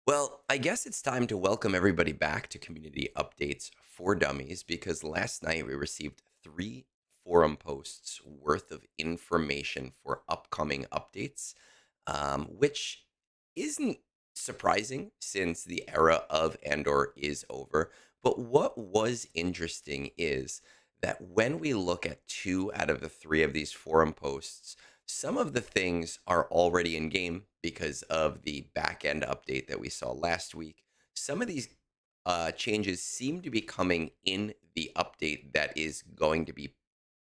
Well, I guess it's time to welcome everybody back to Community Updates for Dummies because last night we received three forum posts worth of information for upcoming updates, which isn't surprising since the era of Andor is over. But what was interesting is that when we look at two out of the three of these forum posts, some of the things are already in game because of the back end update that we saw last week. Some of these changes seem to be coming in the update that is going to be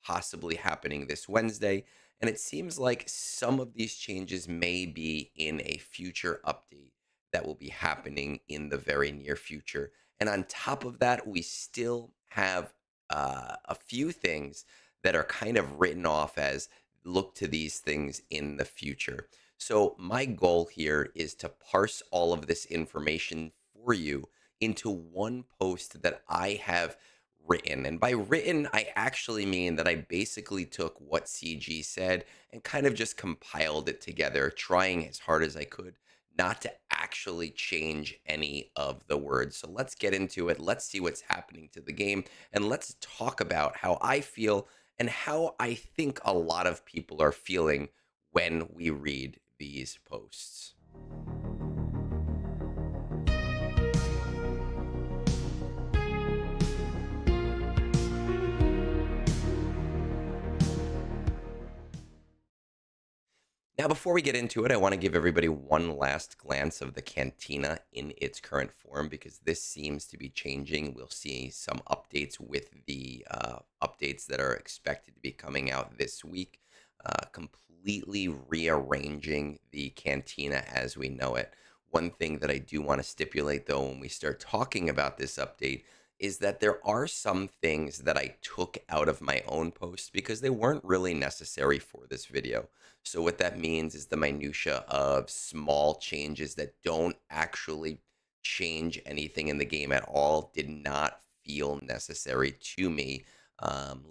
possibly happening this Wednesday. And it seems like some of these changes may be in a future update that will be happening in the very near future. And on top of that, we still have a few things that are kind of written off as look to these things in the future. So, my goal here is to parse all of this information for you into one post that I have written. And by written, I actually mean that I basically took what CG said and kind of just compiled it together, trying as hard as I could not to actually change any of the words. So let's get into it. Let's see what's happening to the game. And let's talk about how I feel and how I think a lot of people are feeling when we read these posts. Now, before we get into it, I want to give everybody one last glance of the Cantina in its current form because this seems to be changing. We'll see some updates with the updates that are expected to be coming out this week, completely rearranging the Cantina as we know it. One thing that I do want to stipulate, though, when we start talking about this update, is that there are some things that I took out of my own post because they weren't really necessary for this video. So what that means is the minutia of small changes that don't actually change anything in the game at all did not feel necessary to me.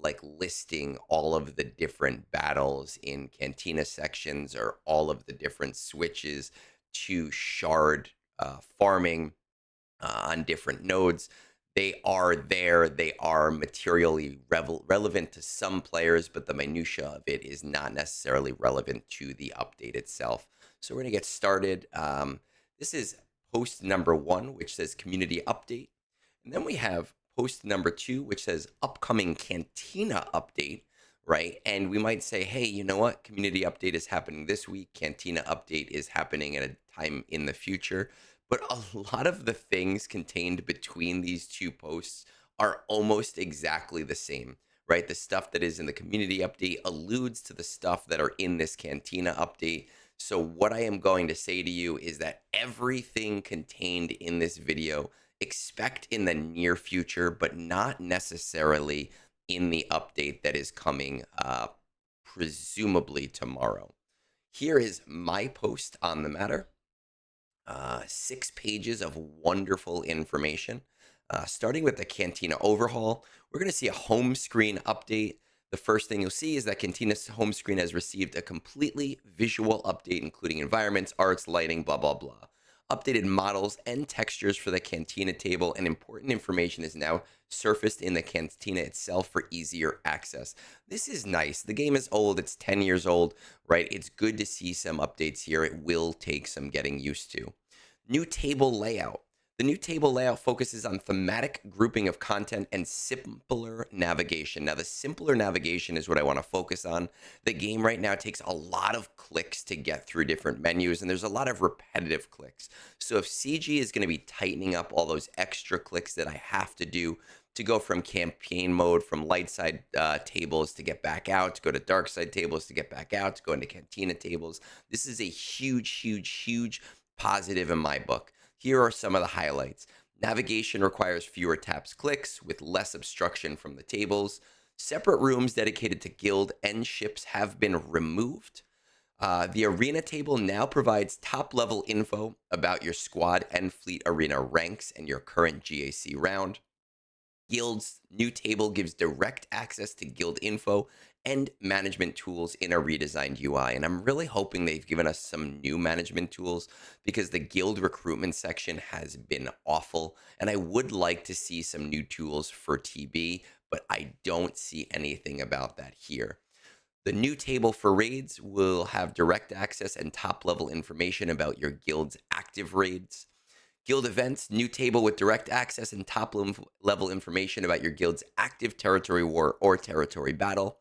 Like listing all of the different battles in Cantina sections or all of the different switches to shard farming on different nodes. They are there. They are materially relevant to some players, but the minutia of it is not necessarily relevant to the update itself. So we're going to get started. This is post number one, which says community update. And then we have post number two, which says upcoming Cantina update, right? And we might say, hey, you know what? Community update is happening this week. Cantina update is happening at a time in the future. But a lot of the things contained between these two posts are almost exactly the same, right? The stuff that is in the community update alludes to the stuff that are in this Cantina update. So, what I am going to say to you is that everything contained in this video, expect in the near future, but not necessarily in the update that is coming presumably tomorrow. Here is my post on the matter. 6 pages of wonderful information. Starting with the Cantina overhaul, we're going to see a home screen update. The first thing you'll see is that Cantina's home screen has received a completely visual update, including environments, arts, lighting, blah, blah, blah. Updated models and textures for the Cantina table, and important information is now surfaced in the Cantina itself for easier access. This is nice. The game is old. It's 10 years old, right? It's good to see some updates here. It will take some getting used to. New table layout. The new table layout focuses on thematic grouping of content and simpler navigation. Now, the simpler navigation is what I want to focus on. The game right now takes a lot of clicks to get through different menus, and there's a lot of repetitive clicks. So, if CG is going to be tightening up all those extra clicks that I have to do to go from campaign mode, from light side tables to get back out, to go to dark side tables to get back out, to go into Cantina tables, this is a huge, huge, huge positive in my book. Here are some of the highlights. Navigation requires fewer taps clicks with less obstruction from the tables. Separate rooms dedicated to guild and ships have been removed. The arena table now provides top level info about your squad and fleet arena ranks and your current GAC round. Guild's new table gives direct access to guild info and management tools in a redesigned UI. And I'm really hoping they've given us some new management tools because the guild recruitment section has been awful. And I would like to see some new tools for TB, but I don't see anything about that here. The new table for raids will have direct access and top level information about your guild's active raids. Guild events, new table with direct access and top level information about your guild's active territory war or territory battle.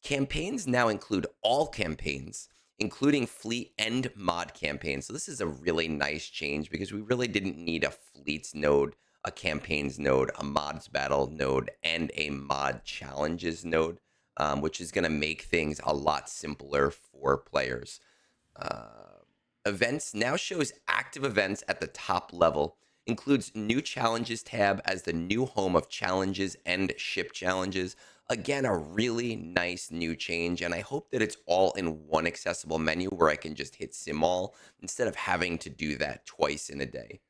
Campaigns now include all campaigns, including fleet and mod campaigns. So this is a really nice change because we really didn't need a fleets node, a campaigns node, a mods battle node, and a mod challenges node, which is going to make things a lot simpler for players. Uh, Events now shows active events at the top level, includes new challenges tab as the new home of challenges and ship challenges. Again, a really nice new change, and I hope that it's all in one accessible menu where I can just hit sim all instead of having to do that twice in a day.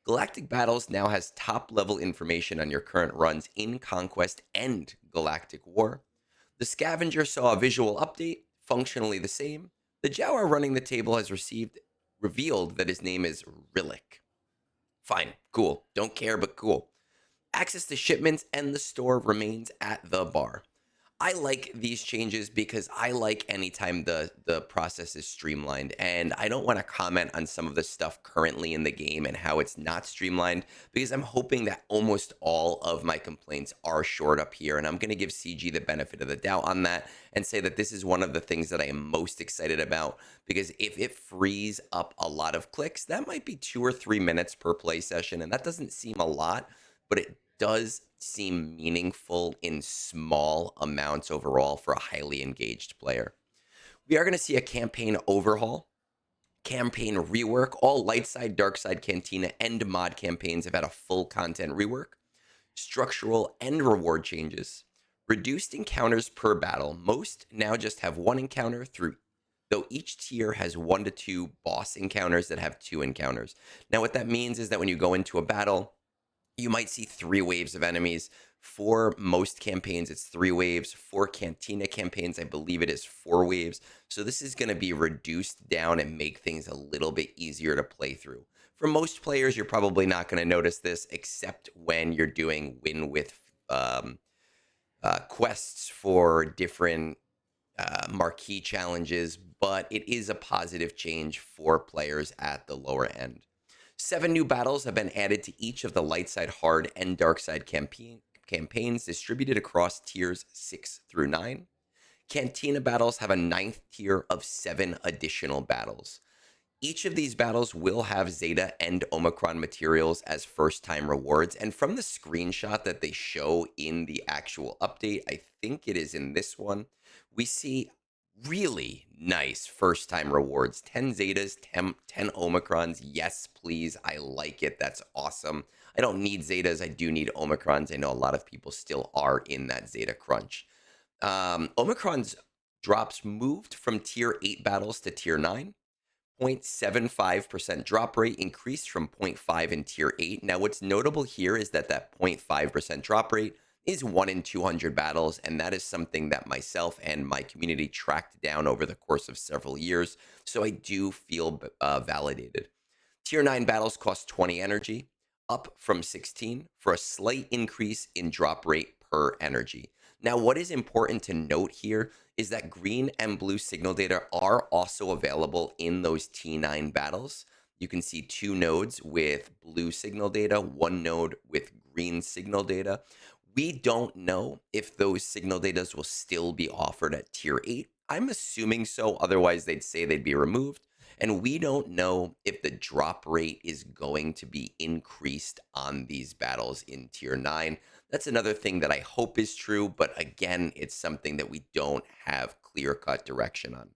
Galactic Battles now has top level information on your current runs in Conquest and Galactic War. The Scavenger saw a visual update, functionally the same. The Jowar running the table has revealed that his name is Rillick. Fine, cool. Don't care, but cool. Access to shipments and the store remains at the bar. I like these changes because I like anytime the process is streamlined, and I don't want to comment on some of the stuff currently in the game and how it's not streamlined because I'm hoping that almost all of my complaints are shored up here, and I'm going to give CG the benefit of the doubt on that and say that this is one of the things that I am most excited about because if it frees up a lot of clicks, that might be 2 or 3 minutes per play session, and that doesn't seem a lot, but it does seem meaningful in small amounts overall for a highly engaged player. We are going to see a campaign overhaul, campaign rework. All light side, dark side, Cantina, and mod campaigns have had a full content rework. Structural and reward changes. Reduced encounters per battle. Most now just have one encounter through, though each tier has 1 to 2 boss encounters that have 2 encounters. Now, what that means is that when you go into a battle, you might see 3 waves of enemies. For most campaigns, it's 3 waves. For Cantina campaigns, I believe it is 4 waves. So this is going to be reduced down and make things a little bit easier to play through. For most players, you're probably not going to notice this except when you're doing win with quests for different marquee challenges, but it is a positive change for players at the lower end. 7 new battles have been added to each of the light side, hard, and dark side campaigns distributed across tiers 6 through 9. Cantina battles have a 9th tier of 7 additional battles. Each of these battles will have Zeta and Omicron materials as first-time rewards, and from the screenshot that they show in the actual update, I think it is in this one, we see really nice first-time rewards. 10 Zetas, 10 Omicrons. Yes, please. I like it. That's awesome. I don't need Zetas. I do need Omicrons. I know a lot of people still are in that Zeta crunch. Omicron's drops moved from tier 8 battles to tier 9. 0.75% drop rate increased from 0.5 in tier 8. Now, what's notable here is that 0.5% drop rate is 1 in 200 battles, and that is something that myself and my community tracked down over the course of several years, so I do feel validated. Tier 9 battles cost 20 energy, up from 16, for a slight increase in drop rate per energy. Now, what is important to note here is that green and blue signal data are also available in those T9 battles. You can see 2 nodes with blue signal data, 1 node with green signal data. We don't know if those signal datas will still be offered at tier 8. I'm assuming so, otherwise they'd say they'd be removed. And we don't know if the drop rate is going to be increased on these battles in tier 9. That's another thing that I hope is true, but again, it's something that we don't have clear-cut direction on.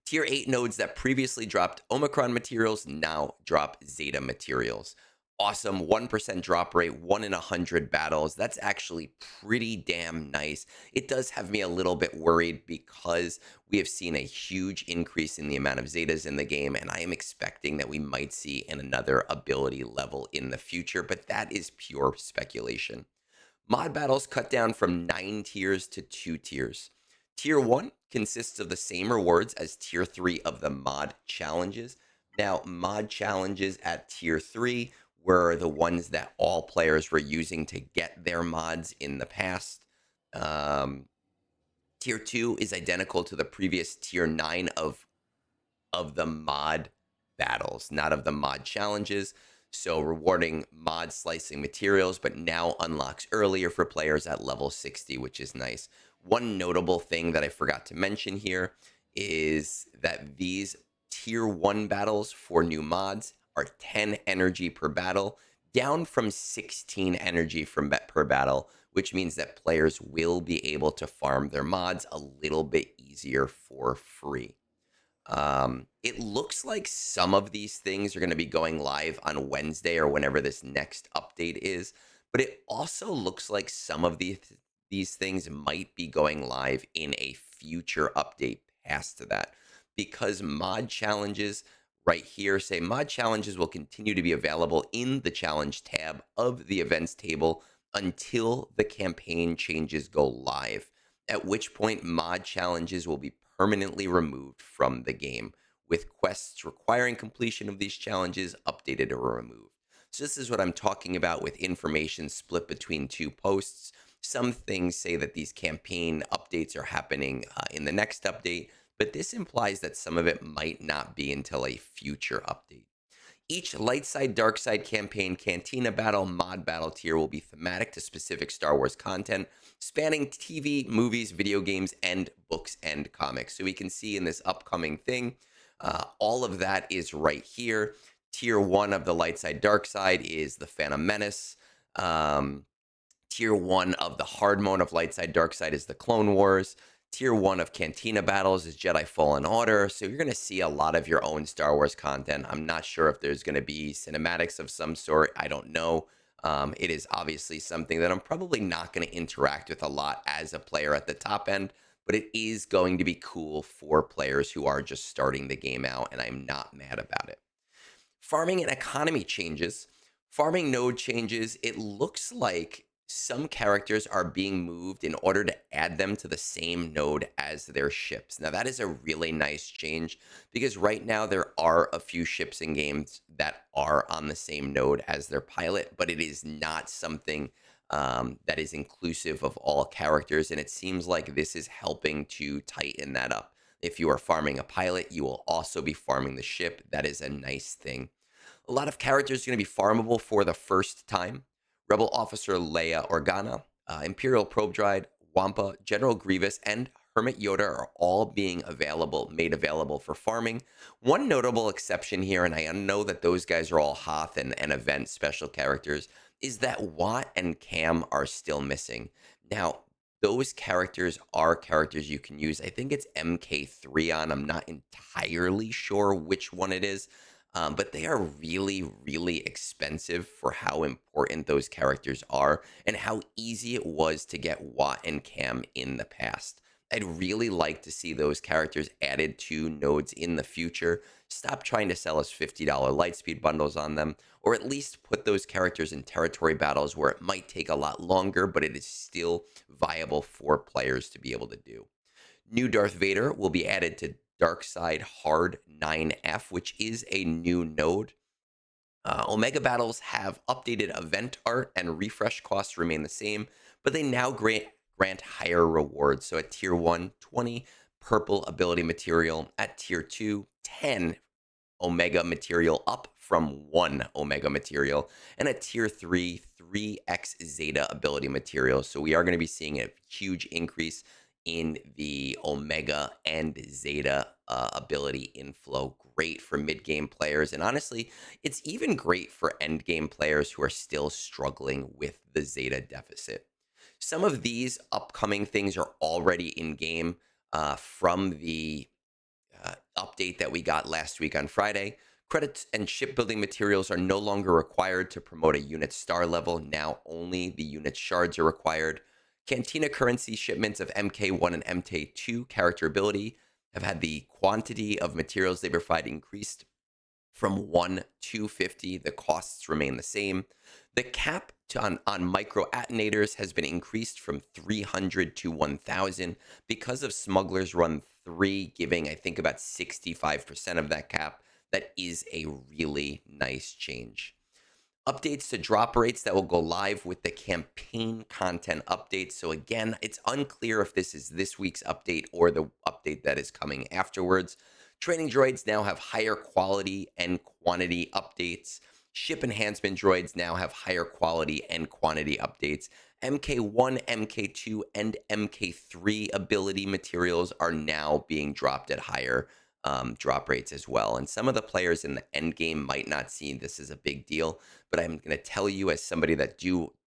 Tier 8 nodes that previously dropped Omicron materials now drop Zeta materials. Awesome 1% drop rate, 1 in 100 battles. That's actually pretty damn nice. It does have me a little bit worried because we have seen a huge increase in the amount of Zetas in the game, and I am expecting that we might see another ability level in the future, but that is pure speculation. Mod battles cut down from 9 tiers to 2 tiers. Tier 1 consists of the same rewards as Tier 3 of the mod challenges. Now, mod challenges at Tier 3 were the ones that all players were using to get their mods in the past. Um, Tier 2 is identical to the previous Tier 9 of the mod battles, not of the mod challenges. So rewarding mod slicing materials, but now unlocks earlier for players at level 60, which is nice. One notable thing that I forgot to mention here is that these tier 1 battles for new mods are 10 energy per battle, down from 16 energy per battle, which means that players will be able to farm their mods a little bit easier for free. It looks like some of these things are going to be going live on Wednesday or whenever this next update is, but it also looks like some of these things might be going live in a future update past that, because mod challenges right here say mod challenges will continue to be available in the challenge tab of the events table until the campaign changes go live, at which point mod challenges will be permanently removed from the game, with quests requiring completion of these challenges updated or removed. So this is what I'm talking about with information split between two posts. Some things say that these campaign updates are happening in the next update, but this implies that some of it might not be until a future update. Each light side, dark side campaign, Cantina battle, mod battle tier will be thematic to specific Star Wars content, spanning TV, movies, video games, and books and comics. So we can see in this upcoming thing, all of that is right here. Tier 1 of the light side, dark side is the Phantom Menace. Tier 1 of the hard mode of light side, dark side is the Clone Wars. Tier 1 of Cantina battles is Jedi Fallen Order. So you're going to see a lot of your own Star Wars content. I'm not sure if there's going to be cinematics of some sort. I don't know. It is obviously something that I'm probably not going to interact with a lot as a player at the top end, but it is going to be cool for players who are just starting the game out, and I'm not mad about it. Farming and economy changes. Farming node changes. It looks like some characters are being moved in order to add them to the same node as their ships. Now, that is a really nice change, because right now there are a few ships in games that are on the same node as their pilot, but it is not something that is inclusive of all characters. And it seems like this is helping to tighten that up. If you are farming a pilot, you will also be farming the ship. That is a nice thing. A lot of characters are going to be farmable for the first time. Rebel Officer Leia Organa, Imperial Probe Droid, Wampa, General Grievous, and Hermit Yoda are all being made available for farming. One notable exception here, and I know that those guys are all Hoth and event special characters, is that Watt and Cam are still missing. Now, those characters are characters you can use. I think it's MK3 on. I'm not entirely sure which one it is. But they are really, really expensive for how important those characters are and how easy it was to get Watt and Cam in the past. I'd really like to see those characters added to nodes in the future. Stop trying to sell us $50 Lightspeed bundles on them, or at least put those characters in territory battles where it might take a lot longer, but it is still viable for players to be able to do. New Darth Vader will be added to Dark Side Hard 9F, which is a new node. Omega battles have updated event art, and refresh costs remain the same, but they now grant higher rewards. So at tier 1, 20 purple ability material. At tier 2, 10 Omega material, up from 1 Omega material. And at tier 3, 3x Zeta ability material. So we are going to be seeing a huge increase in the Omega and Zeta ability inflow. Great for mid-game players. And honestly, it's even great for end-game players who are still struggling with the Zeta deficit. Some of these upcoming things are already in game from the update that we got last week on Friday. Credits and shipbuilding materials are no longer required to promote a unit star level. Now only the unit shards are required. Cantina currency shipments of MK1 and MK2 character ability have had the quantity of materials they provide increased from 1 to 50. The costs remain the same. The cap on microatonators has been increased from 300 to 1,000 because of Smuggler's Run 3 giving, I think, about 65% of that cap. That is a really nice change. Updates to drop rates that will go live with the campaign content update. So again, it's unclear if this is this week's update or the update that is coming afterwards. Training droids now have higher quality and quantity updates. Ship enhancement droids now have higher quality and quantity updates. MK1, MK2, and MK3 ability materials are now being dropped at higher drop rates as well. And some of the players in the end game might not see this as a big deal, but I'm going to tell you, as somebody that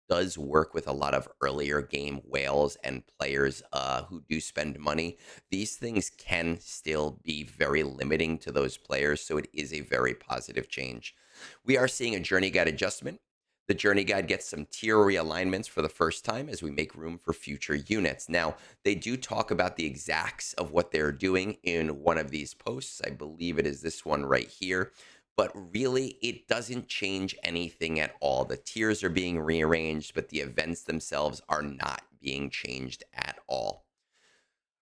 does work with a lot of earlier game whales and players who do spend money, these things can still be very limiting to those players. So it is a very positive change. We are seeing a journey guide adjustment. The journey guide gets some tier realignments for the first time as we make room for future units. Now, they do talk about the exacts of what they're doing in one of these posts. I believe it is this one right here. But really, it doesn't change anything at all. The tiers are being rearranged, but the events themselves are not being changed at all.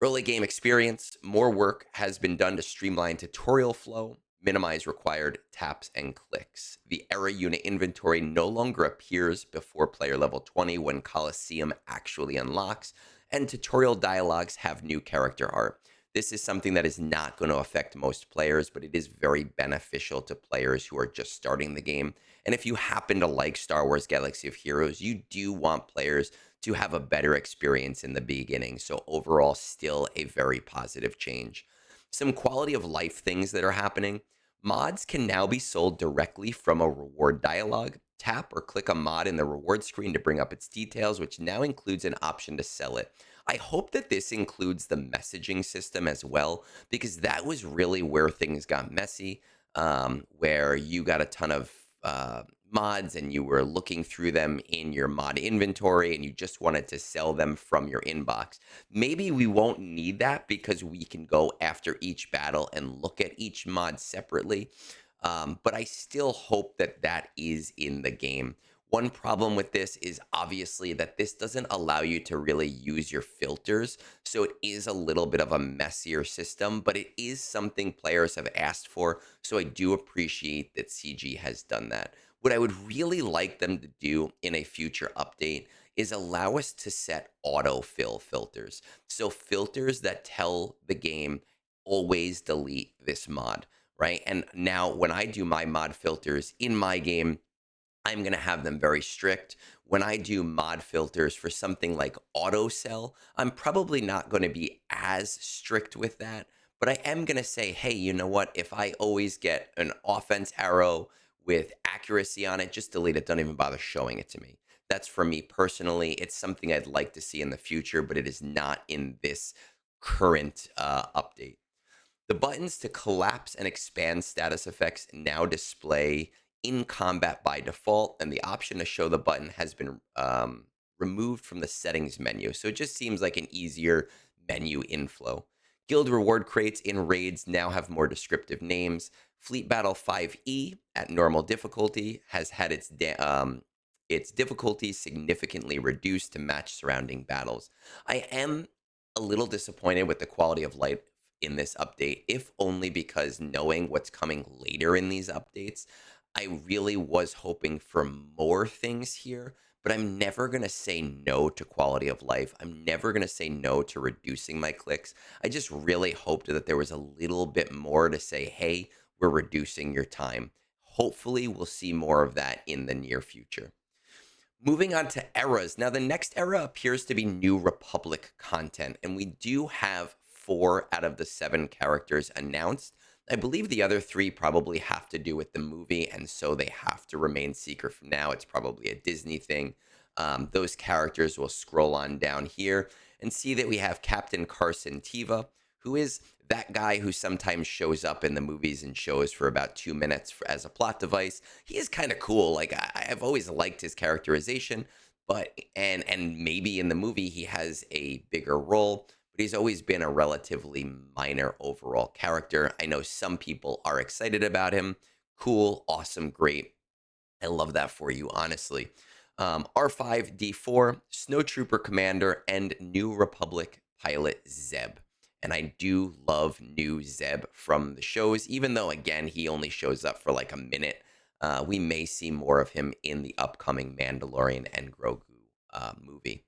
Early game experience, more work has been done to streamline tutorial flow, minimize required taps and clicks. The era unit inventory no longer appears before player level 20 when Coliseum actually unlocks, and tutorial dialogues have new character art. This is something that is not going to affect most players, but it is very beneficial to players who are just starting the game. And if you happen to like Star Wars Galaxy of Heroes, you do want players to have a better experience in the beginning. So overall, still a very positive change. Some quality of life things that are happening. Mods can now be sold directly from a reward dialog. Tap or click a mod in the reward screen to bring up its details, which now includes an option to sell it. I hope that this includes the messaging system as well, because that was really where things got messy, where you got a ton of mods and you were looking through them in your mod inventory and you just wanted to sell them from your inbox. Maybe we won't need that because we can go after each battle and look at each mod separately. But I still hope that that is in the game. One problem with this is obviously that this doesn't allow you to really use your filters. So it is a little bit of a messier system, but it is something players have asked for. So I do appreciate that CG has done that. What I would really like them to do in a future update is allow us to set autofill filters. So filters that tell the game always delete this mod, right? And now when I do my mod filters in my game, I'm going to have them very strict. When I do mod filters for something like auto sell, I'm probably not going to be as strict with that. But I am going to say, hey, you know what? If I always get an offense arrow with accuracy on it, just delete it. Don't even bother showing it to me. That's for me personally. It's something I'd like to see in the future, but it is not in this current update. The buttons to collapse and expand status effects now display in combat by default, and the option to show the button has been removed from the settings menu. So it just seems like an easier menu inflow. Guild reward crates in raids now have more descriptive names. Fleet Battle 5E at normal difficulty has had its difficulty significantly reduced to match surrounding battles. I am a little disappointed with the quality of life in this update, if only because knowing what's coming later in these updates, I really was hoping for more things here, but I'm never going to say no to quality of life. I'm never going to say no to reducing my clicks. I just really hoped that there was a little bit more to say, hey, we're reducing your time. Hopefully, we'll see more of that in the near future. Moving on to eras. Now, the next era appears to be New Republic content, and we do have 4 out of the 7 characters announced. I believe the other 3 probably have to do with the movie, and so they have to remain secret from now. It's probably a Disney thing. Those characters will scroll on down here and see that we have Captain Carson Teva, who is that guy who sometimes shows up in the movies and shows for about 2 minutes as a plot device. He is kind of cool. Like I've always liked his characterization, but and maybe in the movie he has a bigger role, but he's always been a relatively minor overall character. I know some people are excited about him. Cool, awesome, great. I love that for you, honestly. R5D4, Snowtrooper Commander, and New Republic pilot Zeb. And I do love new Zeb from the shows, even though, again, he only shows up for like a minute. We may see more of him in the upcoming Mandalorian and Grogu movie.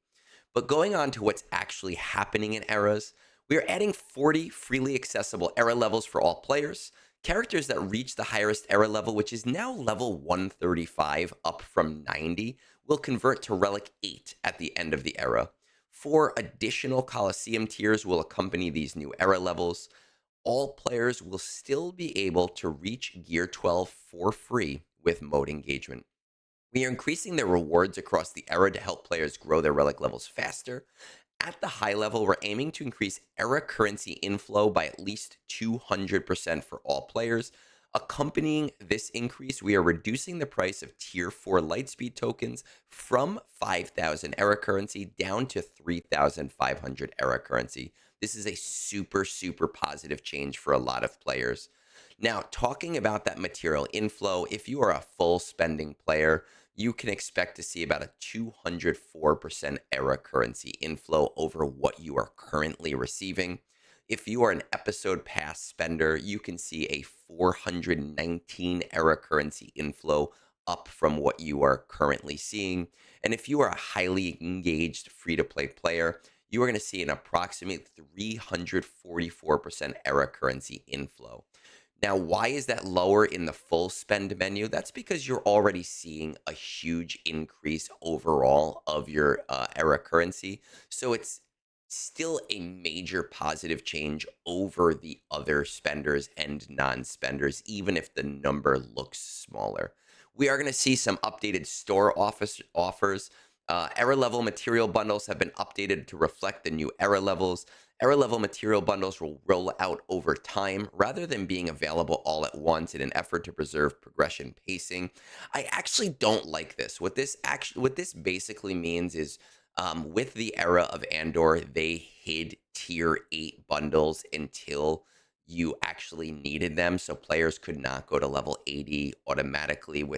But going on to what's actually happening in eras, we are adding 40 freely accessible era levels for all players. Characters that reach the highest era level, which is now level 135, up from 90, will convert to Relic 8 at the end of the era. 4 additional Coliseum tiers will accompany these new era levels. All players will still be able to reach Gear 12 for free with mode engagement. We are increasing the rewards across the era to help players grow their relic levels faster. At the high level, we're aiming to increase era currency inflow by at least 200% for all players. Accompanying this increase, we are reducing the price of Tier 4 Lightspeed tokens from 5,000 era currency down to 3,500 era currency. This is a super, super positive change for a lot of players. Now, talking about that material inflow, if you are a full spending player, you can expect to see about a 204% era currency inflow over what you are currently receiving. If you are an episode pass spender, you can see a 419 era currency inflow up from what you are currently seeing. And if you are a highly engaged free to play player, you are going to see an approximate 344% era currency inflow. Now, why is that lower in the full spend menu? That's because you're already seeing a huge increase overall of your era currency. So it's still a major positive change over the other spenders and non spenders, even if the number looks smaller. We are going to see some updated store offers. Era level material bundles have been updated to reflect the new era levels. Era level material bundles will roll out over time rather than being available all at once in an effort to preserve progression pacing. I actually don't like this. What this basically means is with the era of Andor, they hid tier 8 bundles until you actually needed them. So players could not go to level 80 automatically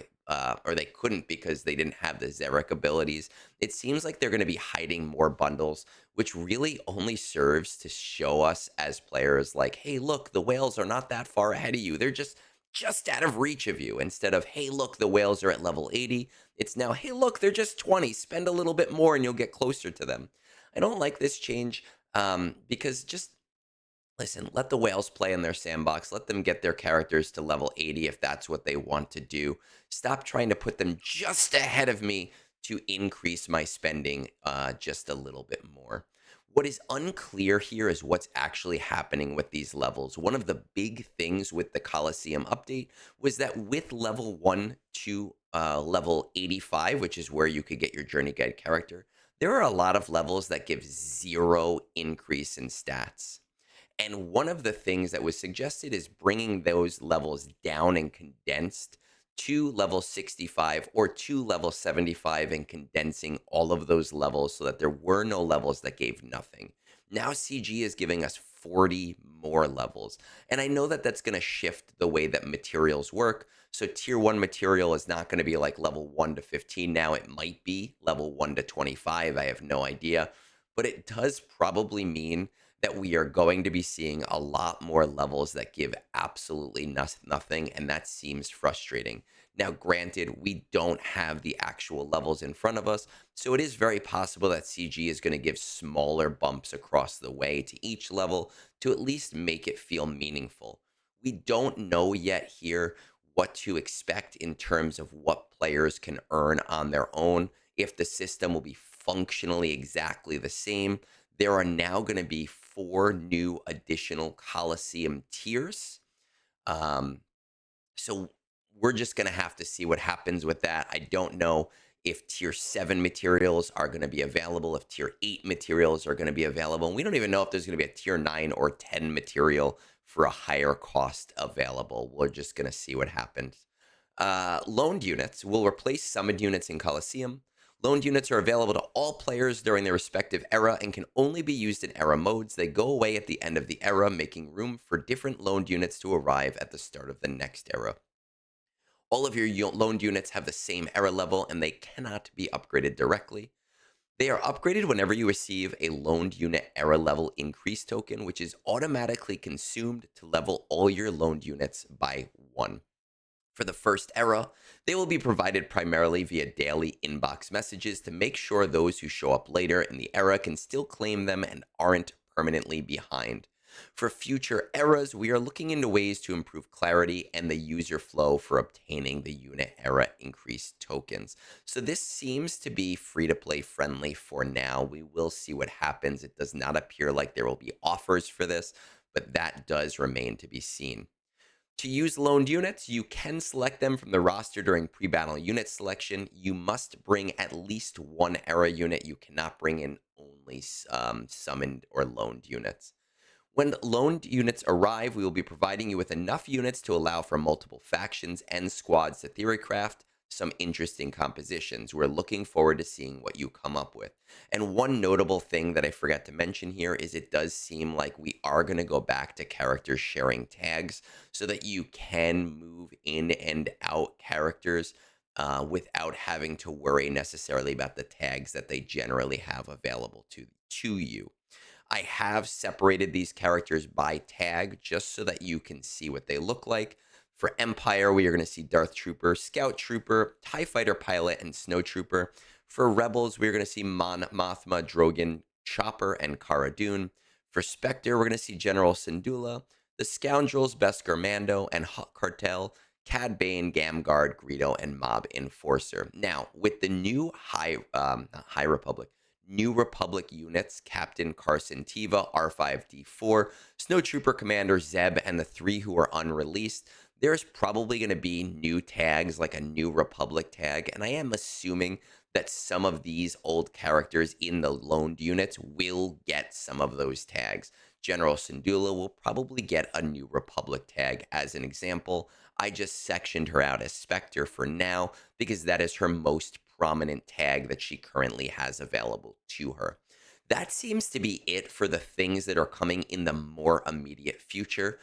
or they couldn't because they didn't have the Zarek abilities. It seems like they're going to be hiding more bundles, which really only serves to show us as players like, hey, look, the whales are not that far ahead of you. They're just out of reach of you. Instead of, hey, look, the whales are at level 80. It's now, hey, look, they're just 20. Spend a little bit more and you'll get closer to them. I don't like this change because just listen, let the whales play in their sandbox. Let them get their characters to level 80 if that's what they want to do. Stop trying to put them just ahead of me to increase my spending just a little bit more. What is unclear here is what's actually happening with these levels. One of the big things with the Coliseum update was that with level 1 to level 85, which is where you could get your journey guide character, there are a lot of levels that give zero increase in stats. And one of the things that was suggested is bringing those levels down and condensed to level 65 or to level 75 and condensing all of those levels so that there were no levels that gave nothing. Now CG is giving us 40 more levels. And I know that that's going to shift the way that materials work. So tier 1 material is not going to be like level 1 to 15 now. It might be level 1 to 25. I have no idea. But it does probably mean that we are going to be seeing a lot more levels that give absolutely nothing, and that seems frustrating. Now, granted, we don't have the actual levels in front of us, so it is very possible that CG is going to give smaller bumps across the way to each level to at least make it feel meaningful. We don't know yet here what to expect in terms of what players can earn on their own, if the system will be functionally exactly the same. There are now going to be 4 new additional Coliseum tiers. Um, so we're just going to have to see what happens with that. I don't know if tier 7 materials are going to be available, if tier 8 materials are going to be available. And we don't even know if there's going to be a tier 9 or 10 material for a higher cost available. We're just going to see what happens. Loaned units will replace summoned units in Coliseum. Loaned units are available to all players during their respective era and can only be used in era modes. They go away at the end of the era, making room for different loaned units to arrive at the start of the next era. All of your loaned units have the same era level and they cannot be upgraded directly. They are upgraded whenever you receive a loaned unit era level increase token, which is automatically consumed to level all your loaned units by 1. For the first era, they will be provided primarily via daily inbox messages to make sure those who show up later in the era can still claim them and aren't permanently behind. For future eras, we are looking into ways to improve clarity and the user flow for obtaining the unit era increase tokens. So this seems to be free to play friendly for now. We will see what happens. It does not appear like there will be offers for this, but that does remain to be seen. To use loaned units, you can select them from the roster during pre-battle unit selection. You must bring at least one era unit. You cannot bring in only summoned or loaned units. When loaned units arrive, we will be providing you with enough units to allow for multiple factions and squads to theorycraft some interesting compositions. We're looking forward to seeing what you come up with. And one notable thing that I forgot to mention here is it does seem like we are going to go back to characters sharing tags so that you can move in and out characters without having to worry necessarily about the tags that they generally have available to you. I have separated these characters by tag just so that you can see what they look like. For Empire, we are going to see Darth Trooper, Scout Trooper, TIE Fighter Pilot, and Snow Trooper. For Rebels, we're going to see Mon Mothma, Drogon, Chopper, and Cara Dune. For Spectre, we're going to see General Syndulla, the Scoundrels, Beskar Mando, and Hut Cartel, Cad Bane, Gamguard, Greedo, and Mob Enforcer. Now, with the new not High Republic, New Republic units, Captain Carson Teva, R5D4, Snowtrooper Commander Zeb, and the 3 who are unreleased, there's probably going to be new tags like a New Republic tag, and I am assuming that some of these old characters in the loaned units will get some of those tags. General Syndulla will probably get a New Republic tag as an example. I just sectioned her out as Spectre for now because that is her most prominent tag that she currently has available to her. That seems to be it for the things that are coming in the more immediate future.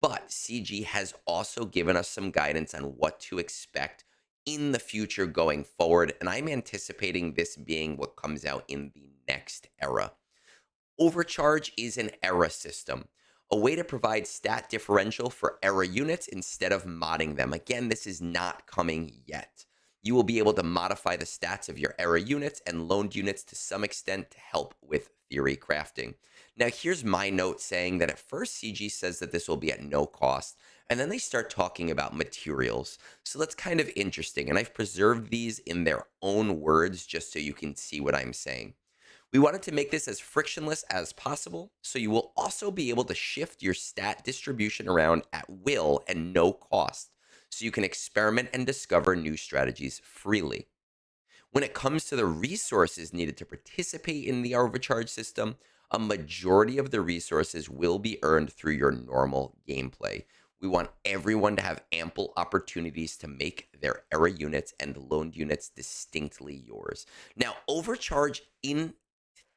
But CG has also given us some guidance on what to expect in the future going forward. And I'm anticipating this being what comes out in the next era. Overcharge is an era system, a way to provide stat differential for era units instead of modding them. Again, this is not coming yet. You will be able to modify the stats of your era units and loaned units to some extent to help with theory crafting. Now, here's my note saying that at first CG says that this will be at no cost, and then they start talking about materials. So that's kind of interesting, and I've preserved these in their own words just so you can see what I'm saying. We wanted to make this as frictionless as possible, so you will also be able to shift your stat distribution around at will and no cost, so you can experiment and discover new strategies freely. When it comes to the resources needed to participate in the overcharge system, a majority of the resources will be earned through your normal gameplay. We want everyone to have ample opportunities to make their era units and loaned units distinctly yours. Now, overcharge in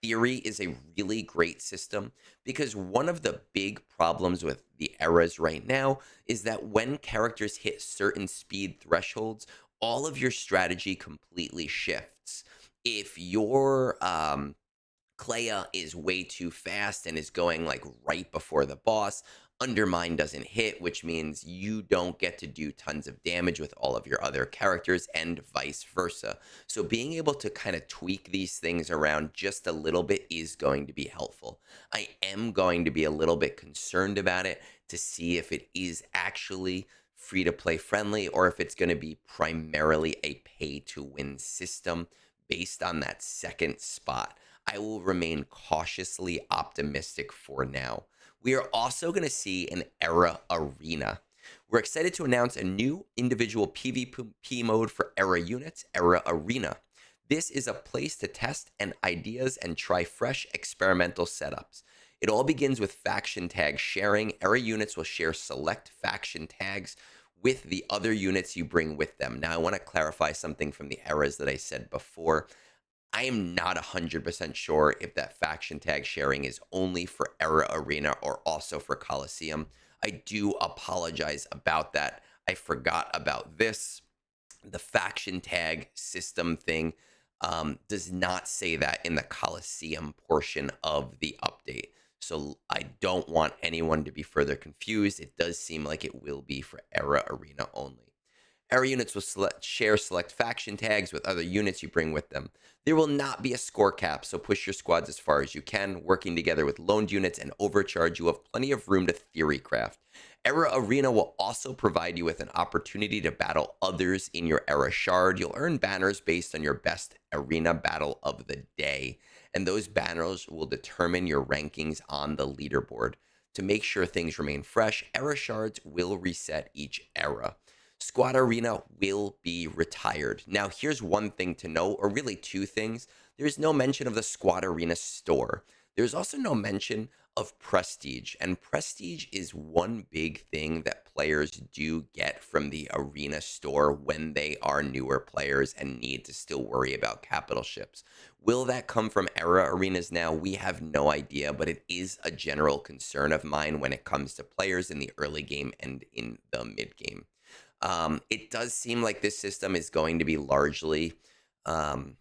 theory is a really great system because one of the big problems with the eras right now is that when characters hit certain speed thresholds, all of your strategy completely shifts. If your Clea is way too fast and is going like right before the boss, Undermine doesn't hit, which means you don't get to do tons of damage with all of your other characters and vice versa. So being able to kind of tweak these things around just a little bit is going to be helpful. I am going to be a little bit concerned about it to see if it is actually free to play friendly or if it's going to be primarily a pay to win system based on that second spot. I will remain cautiously optimistic for now. We are also going to see an era arena. We're excited to announce a new individual PvP mode for era units, Era Arena. This is a place to test and ideas and try fresh experimental setups. It all begins with faction tag sharing. Era units will share select faction tags with the other units you bring with them. Now, I want to clarify something from the eras that I said before. I am not 100% sure if that faction tag sharing is only for Era Arena or also for Coliseum. I do apologize about that. I forgot about this. The faction tag system thing does not say that in the Coliseum portion of the update. So I don't want anyone to be further confused. It does seem like it will be for Era Arena only. Era units will share select faction tags with other units you bring with them. There will not be a score cap, so push your squads as far as you can. Working together with loaned units and Overcharge, you have plenty of room to theory craft. Era Arena will also provide you with an opportunity to battle others in your Era Shard. You'll earn banners based on your best arena battle of the day, and those banners will determine your rankings on the leaderboard. To make sure things remain fresh, Era Shards will reset each era. Squad Arena will be retired. Now, here's one thing to know, or really two things. There's no mention of the Squad Arena store. There's also no mention of Prestige, and Prestige is one big thing that players do get from the Arena store when they are newer players and need to still worry about capital ships. Will that come from Era Arenas now? We have no idea, but it is a general concern of mine when it comes to players in the early game and in the mid game. It does seem like this system is going to be largely um,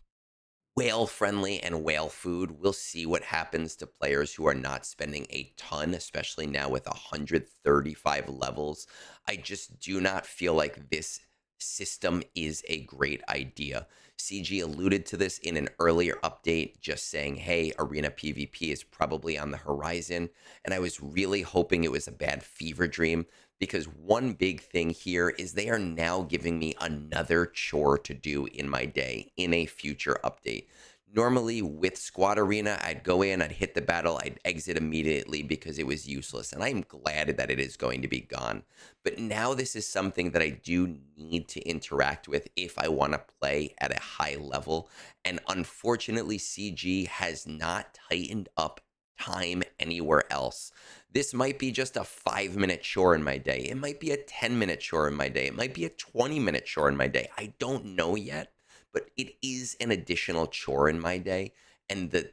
whale friendly and whale food. We'll see what happens to players who are not spending a ton, especially now with 135 levels. I just do not feel like this system is a great idea. CG alluded to this in an earlier update, just saying, hey, arena PvP is probably on the horizon. And I was really hoping it was a bad fever dream, because one big thing here is they are now giving me another chore to do in my day in a future update. Normally with Squad Arena, I'd go in, I'd hit the battle, I'd exit immediately because it was useless, and I'm glad that it is going to be gone. But now this is something that I do need to interact with if I want to play at a high level, and unfortunately CG has not tightened up time anywhere else. This might be just a 5-minute chore in my day. It might be a 10-minute chore in my day. It might be a 20-minute chore in my day. I don't know yet, but it is an additional chore in my day. And the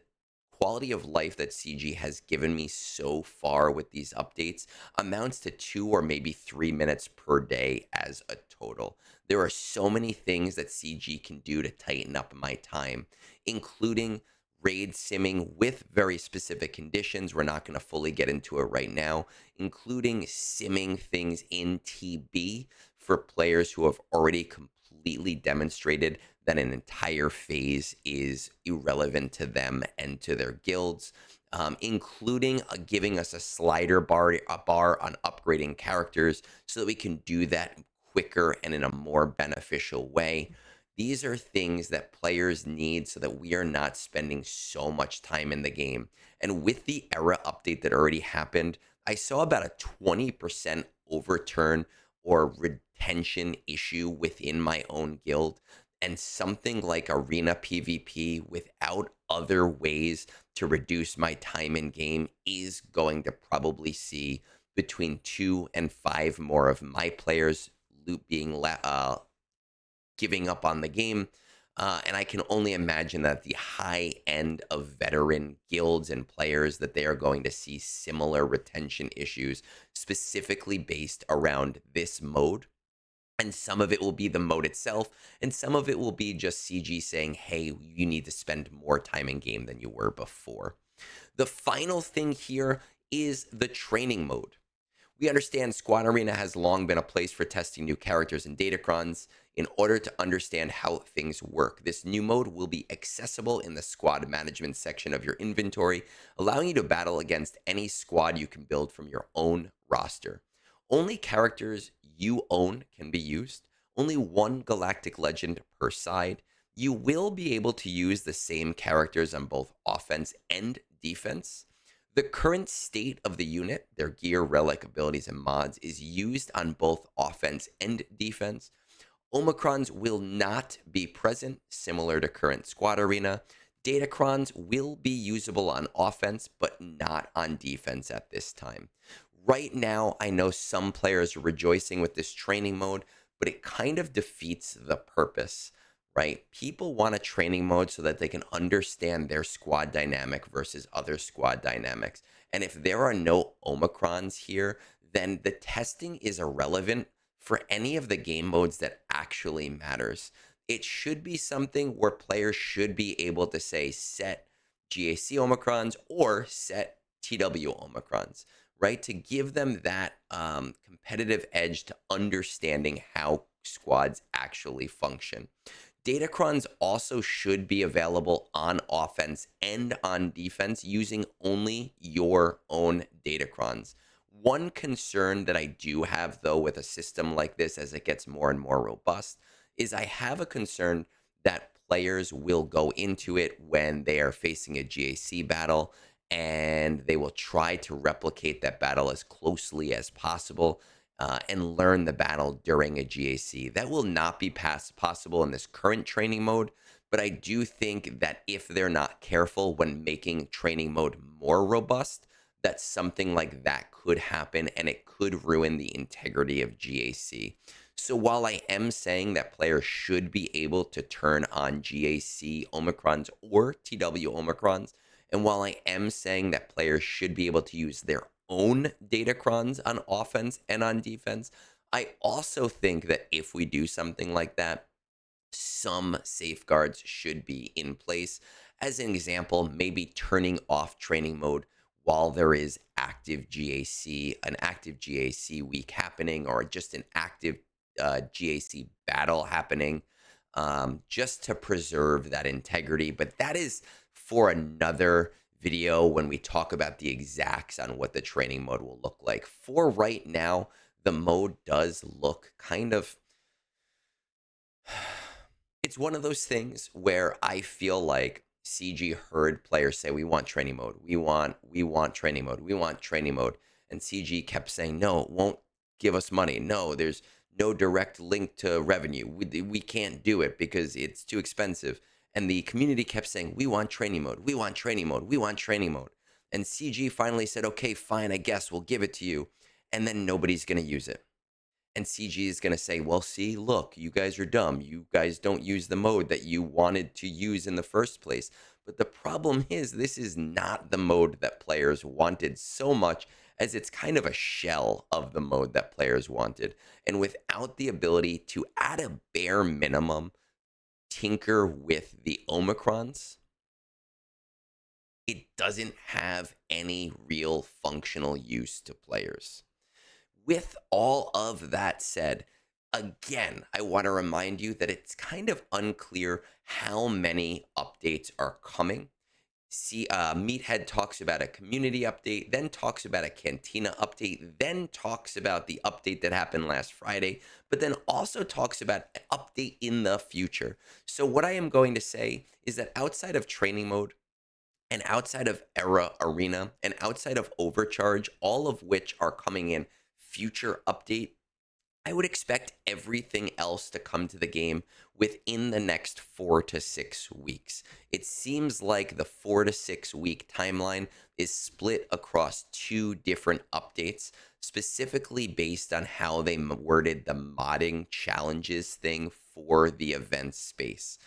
quality of life that CG has given me so far with these updates amounts to 2 or maybe 3 minutes per day as a total. There are so many things that CG can do to tighten up my time, including raid simming with very specific conditions. We're not going to fully get into it right now, including simming things in TB for players who have already completely demonstrated that an entire phase is irrelevant to them and to their guilds, including giving us a slider bar, on upgrading characters so that we can do that quicker and in a more beneficial way. These are things that players need so that we are not spending so much time in the game. And with the era update that already happened, I saw about a 20% overturn or retention issue within my own guild. And something like arena PvP without other ways to reduce my time in game is going to probably see between 2 and 5 more of my players being giving up on the game. And I can only imagine that the high end of veteran guilds and players, that they are going to see similar retention issues, specifically based around this mode. And some of it will be the mode itself, and some of it will be just CG saying, hey, you need to spend more time in game than you were before. The final thing here is the training mode. We understand Squad Arena has long been a place for testing new characters and datacrons. In order to understand how things work, this new mode will be accessible in the squad management section of your inventory, allowing you to battle against any squad you can build from your own roster. Only characters you own can be used, only one galactic legend per side. You will be able to use the same characters on both offense and defense. The current state of the unit, their gear, relic, abilities, and mods, is used on both offense and defense. Omicrons will not be present, similar to current Squad Arena. Datacrons will be usable on offense, but not on defense at this time. Right now, I know some players are rejoicing with this training mode, but it kind of defeats the purpose, right? People want a training mode so that they can understand their squad dynamic versus other squad dynamics. And if there are no Omicrons here, then the testing is irrelevant for any of the game modes that actually matters. It should be something where players should be able to say set GAC Omicrons or set TW Omicrons, right? To give them that competitive edge to understanding how squads actually function. Datacrons also should be available on offense and on defense using only your own Datacrons. One concern that I do have, though, with a system like this as it gets more and more robust is I have a concern that players will go into it when they are facing a GAC battle and they will try to replicate that battle as closely as possible and learn the battle during a GAC. That will not be possible in this current training mode, but I do think that if they're not careful when making training mode more robust, that something like that could happen and it could ruin the integrity of GAC. So while I am saying that players should be able to turn on GAC Omicrons or TW Omicrons, and while I am saying that players should be able to use their own datacrons on offense and on defense, I also think that if we do something like that, some safeguards should be in place. As an example, maybe turning off training mode while there is active GAC, an active GAC week happening, or just an active GAC battle happening, just to preserve that integrity. But that is for another video when we talk about the exacts on what the training mode will look like. For right now, the mode does look kind of it's one of those things where I feel like CG heard players say, we want training mode. We want training mode. We want training mode. And CG kept saying, no, it won't give us money. No, there's no direct link to revenue. We can't do it because it's too expensive. And the community kept saying, we want training mode. We want training mode. We want training mode. And CG finally said, okay, fine, I guess we'll give it to you. And then nobody's going to use it. And CG is going to say, well, see, look, you guys are dumb. You guys don't use the mode that you wanted to use in the first place. But the problem is, this is not the mode that players wanted so much as it's kind of a shell of the mode that players wanted. And without the ability to, at a bare minimum, tinker with the Omicrons, it doesn't have any real functional use to players. With all of that said, again, I want to remind you that it's kind of unclear how many updates are coming. See, Meathead talks about a community update, then talks about a Cantina update, then talks about the update that happened last Friday, but then also talks about an update in the future. So what I am going to say is that outside of training mode, and outside of Era Arena, and outside of Overcharge, all of which are coming in future update, I would expect everything else to come to the game within the next 4 to 6 weeks. It seems like the 4 to 6 week timeline is split across 2 different updates, specifically based on how they worded the modding challenges thing for the event space.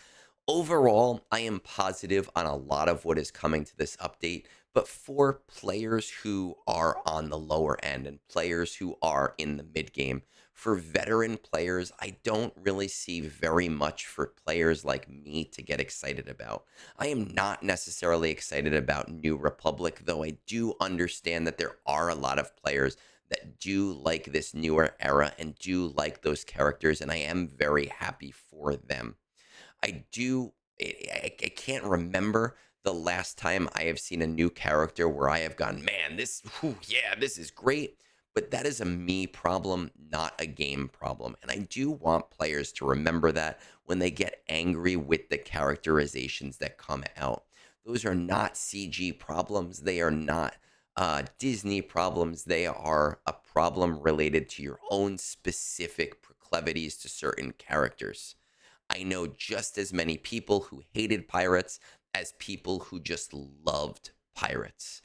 Overall, I am positive on a lot of what is coming to this update, but for players who are on the lower end and players who are in the mid game, for veteran players, I don't really see very much for players like me to get excited about. I am not necessarily excited about New Republic, though I do understand that there are a lot of players that do like this newer era and do like those characters, and I am very happy for them. I can't remember the last time I have seen a new character where I have gone, man, this is great. But that is a me problem, not a game problem. And I do want players to remember that when they get angry with the characterizations that come out. Those are not CG problems. They are not Disney problems. They are a problem related to your own specific proclivities to certain characters. I know just as many people who hated pirates as people who just loved pirates.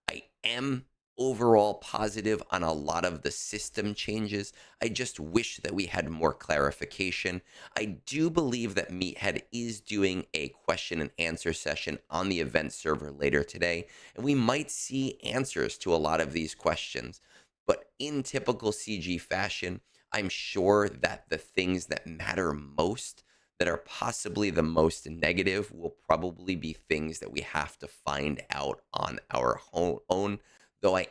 I am overall positive on a lot of the system changes. I just wish that we had more clarification. I do believe that Meathead is doing a question and answer session on the event server later today, and we might see answers to a lot of these questions. But in typical CG fashion, I'm sure that the things that matter most, that are possibly the most negative, will probably be things that we have to find out on our own. Though I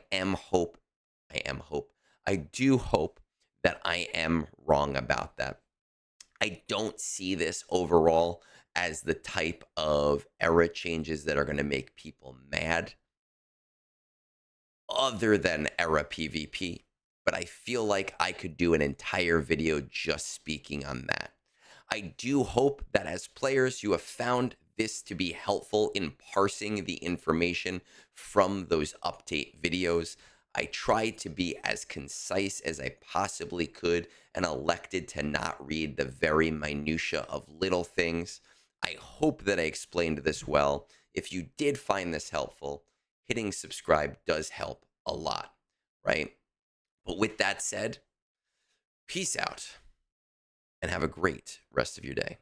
do hope that I am wrong about that. I don't see this overall as the type of era changes that are going to make people mad, other than era PvP. But I feel like I could do an entire video just speaking on that. I do hope that as players, you have found this to be helpful in parsing the information from those update videos. I tried to be as concise as I possibly could and elected to not read the very minutia of little things. I hope that I explained this well. If you did find this helpful, hitting subscribe does help a lot, right? But with that said, peace out and have a great rest of your day.